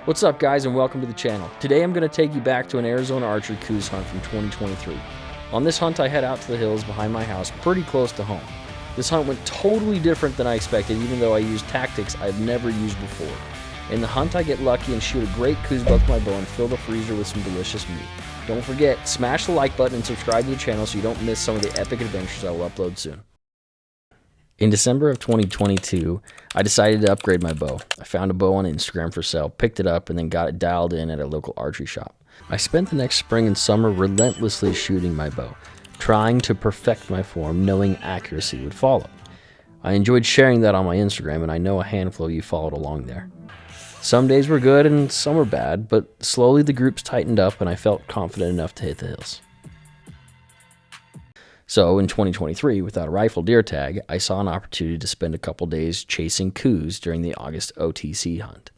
What's up, guys, and welcome to the channel. Today I'm going to take you back to an Arizona archery Coues hunt from 2023. On this hunt I head out to the hills behind my house pretty close to home. This hunt went totally different than I expected, even though I used tactics I've never used before. In the hunt I get lucky and shoot a great Coues buck with my bow and fill the freezer with some delicious meat. Don't forget, smash the like button and subscribe to the channel so you don't miss some of the epic adventures I will upload soon. In December of 2022, I decided to upgrade my bow. I found a bow on Instagram for sale, picked it up, and then got it dialed in at a local archery shop. I spent the next spring and summer relentlessly shooting my bow, trying to perfect my form, knowing accuracy would follow. I enjoyed sharing that on my Instagram, and I know a handful of you followed along there. Some days were good and some were bad, but slowly the groups tightened up and I felt confident enough to hit the hills. So in 2023, without a rifle deer tag, I saw an opportunity to spend a couple days chasing Coues during the August OTC hunt.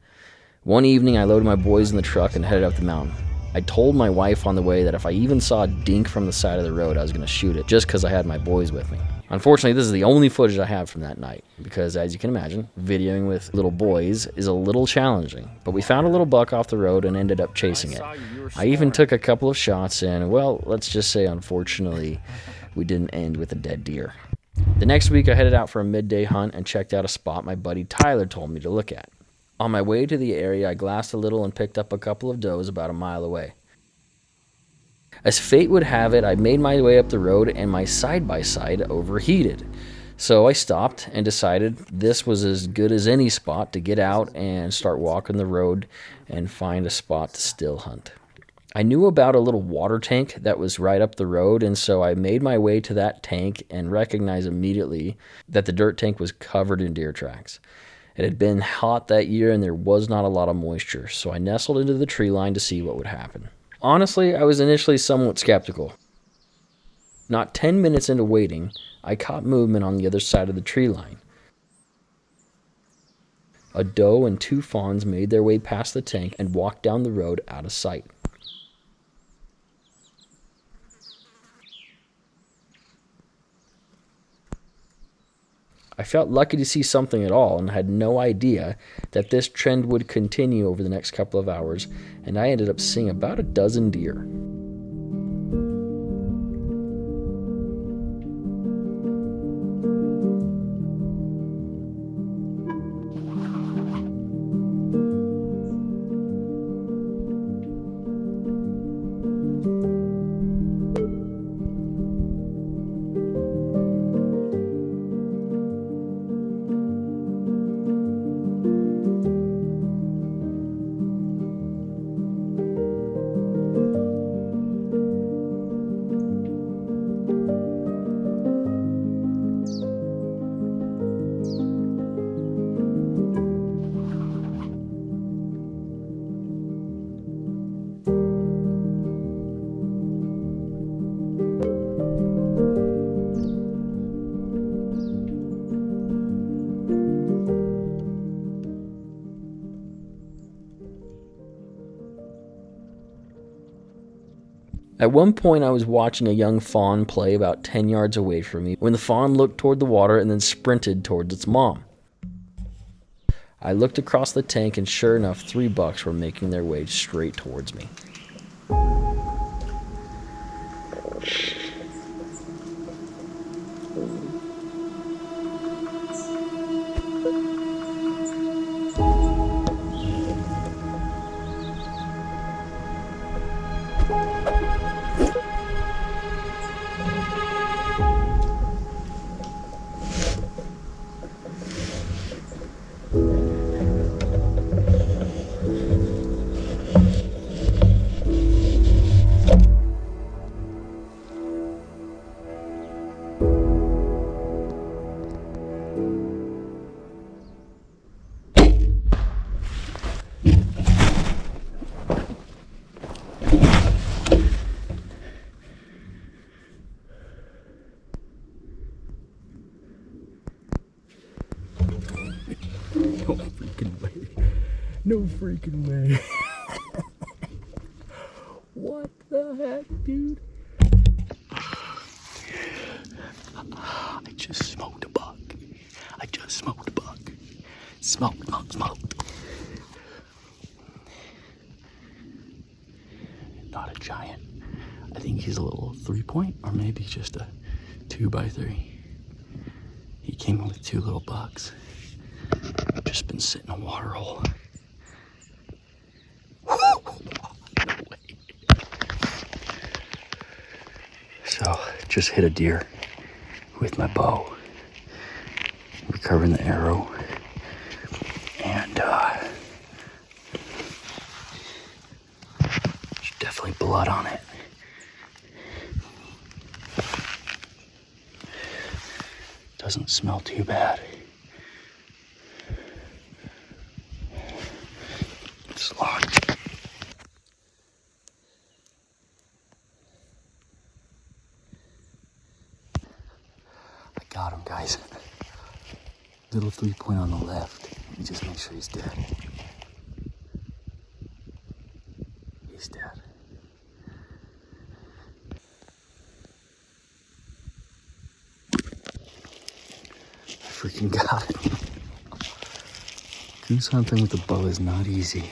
One evening, I loaded my boys in the truck and headed up the mountain. I told my wife on the way that if I even saw a dink from the side of the road, I was going to shoot it just because I had my boys with me. Unfortunately, this is the only footage I have from that night because, as you can imagine, videoing with little boys is a little challenging. But we found a little buck off the road and ended up chasing it. I even took a couple of shots and, well, let's just say, unfortunately, we didn't end with a dead deer. The next week, I headed out for a midday hunt and checked out a spot my buddy Tyler told me to look at. On my way to the area, I glassed a little and picked up a couple of does about a mile away. As fate would have it, I made my way up the road and my side-by-side overheated. So I stopped and decided this was as good as any spot to get out and start walking the road and find a spot to still hunt. I knew about a little water tank that was right up the road, and so I made my way to that tank and recognized immediately that the dirt tank was covered in deer tracks. It had been hot that year and there was not a lot of moisture, so I nestled into the tree line to see what would happen. Honestly, I was initially somewhat skeptical. Not 10 minutes into waiting, I caught movement on the other side of the tree line. A doe and two fawns made their way past the tank and walked down the road out of sight. I felt lucky to see something at all and had no idea that this trend would continue over the next couple of hours, and I ended up seeing about a dozen deer. At one point, I was watching a young fawn play about 10 yards away from me when the fawn looked toward the water and then sprinted towards its mom. I looked across the tank and sure enough, 3 bucks were making their way straight towards me. No freaking way. No freaking way. What the heck, dude? I just smoked a buck. Smoked. think he's a little 3-point or maybe just a 2x3. He came in with 2 little bucks. Just been sitting in a water hole. So just hit a deer with my bow, recovering the arrow, and there's definitely blood on it. Doesn't smell too bad. It's locked. I got him, guys. Little 3-point on the left. Let me just make sure he's dead. He's dead. I freaking got him. Goose hunting with a bow is not easy.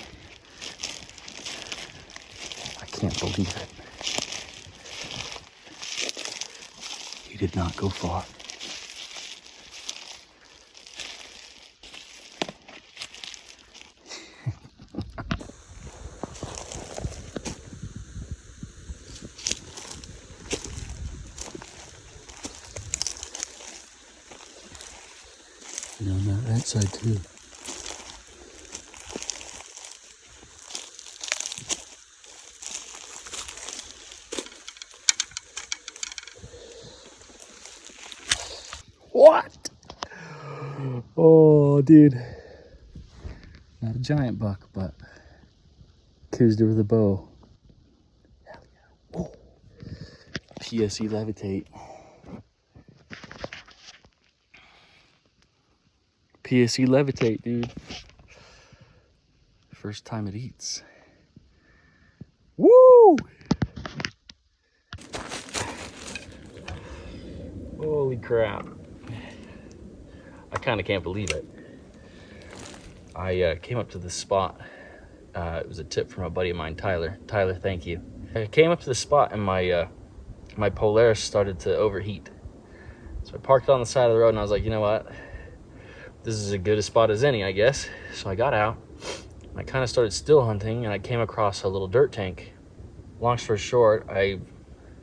I can't believe it. He did not go far. And on that right side too. What? Oh, dude. Not a giant buck, but Coues with a bow. Hell yeah. Whoa. PSE levitate. PSE levitate, dude. First time it eats. Woo! Holy crap. I kind of can't believe it. I came up to this spot. It was a tip from a buddy of mine, Tyler. Tyler, thank you. I came up to the spot and my my Polaris started to overheat. So I parked on the side of the road and I was like, you know what? This is as good a spot as any, I guess. So I got out. And I kind of started still hunting and I came across a little dirt tank. Long story short, I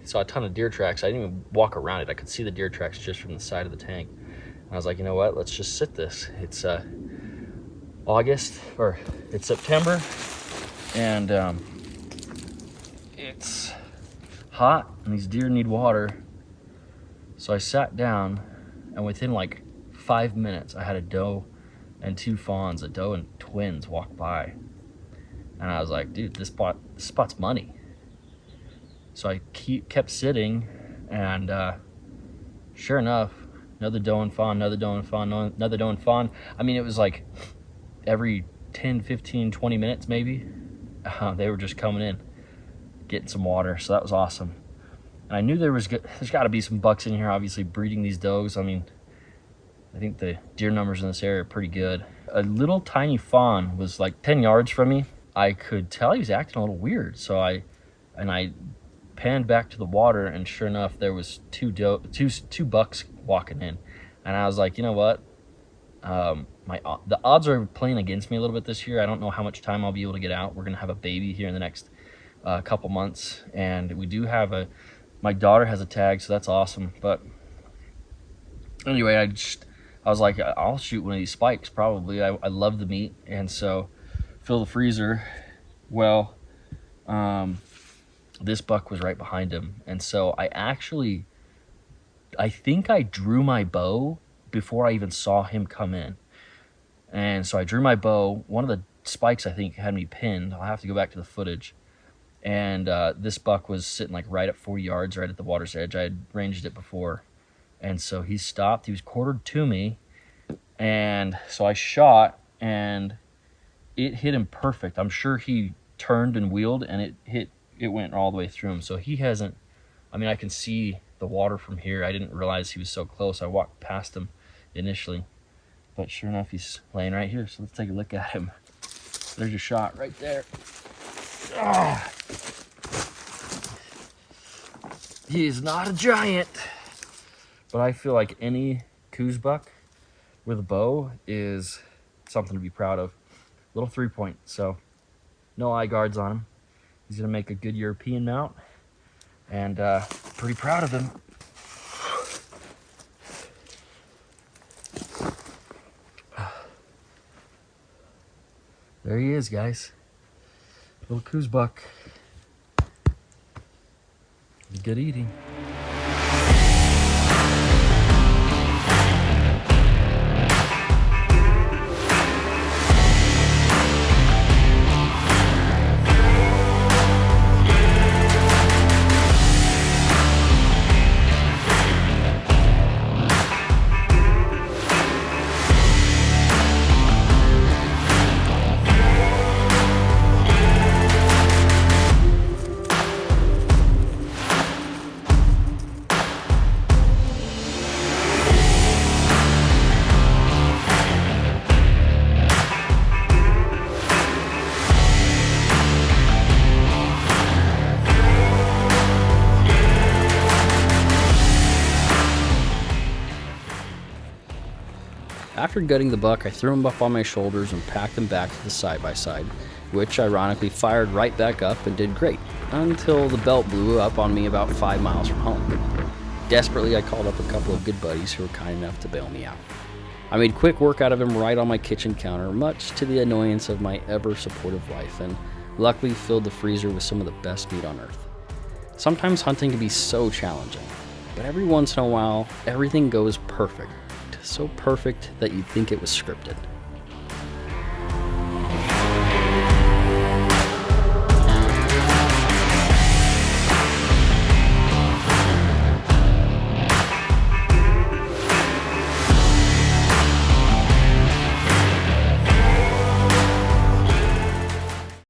saw a ton of deer tracks. I didn't even walk around it. I could see the deer tracks just from the side of the tank. And I was like, you know what? Let's just sit this. It's it's September, and it's hot, and these deer need water. So I sat down, and within like 5 minutes, I had a doe and 2 fawns, a doe and twins, walk by. And I was like, dude, this spot's money. So I kept sitting, and sure enough, another doe and fawn, another doe and fawn, another doe and fawn. I mean, it was like every 10, 15, 20 minutes maybe. They were just coming in, getting some water, so that was awesome. And I knew there's got to be some bucks in here, obviously, breeding these does. I mean, I think the deer numbers in this area are pretty good. A little tiny fawn was like 10 yards from me. I could tell he was acting a little weird, so I panned back to the water, and sure enough, there was two bucks walking in. And I was like, you know what? The odds are playing against me a little bit this year. I don't know how much time I'll be able to get out. We're gonna have a baby here in the next couple months, and we do have my daughter has a tag, so that's awesome. But anyway, I was like, I'll shoot one of these spikes probably. I love the meat, and so fill the freezer. Well, this buck was right behind him, and so I think I drew my bow before I even saw him come in. And so I drew my bow. One of the spikes, I think, had me pinned. I'll have to go back to the footage. And this buck was sitting like right at 40 yards, right at the water's edge. I had ranged it before. And so he stopped. He was quartered to me. And so I shot, and it hit him perfect. I'm sure he turned and wheeled, and it went all the way through him. So he hasn't, I mean, I can see the water from here. I didn't realize he was so close. I walked past him initially, but sure enough, he's laying right here. So let's take a look at him. There's your shot right there. Ah. He is not a giant, but I feel like any Coues buck with a bow is something to be proud of. Little 3-point, so no eye guards on him. He's gonna make a good European mount, and pretty proud of him. There he is, guys. Little Coues buck. Good eating. After gutting the buck, I threw him up on my shoulders and packed him back to the side-by-side, which ironically fired right back up and did great, until the belt blew up on me about 5 miles from home. Desperately, I called up a couple of good buddies who were kind enough to bail me out. I made quick work out of him right on my kitchen counter, much to the annoyance of my ever-supportive wife, and luckily filled the freezer with some of the best meat on earth. Sometimes hunting can be so challenging, but every once in a while, everything goes perfect. So perfect that you'd think it was scripted.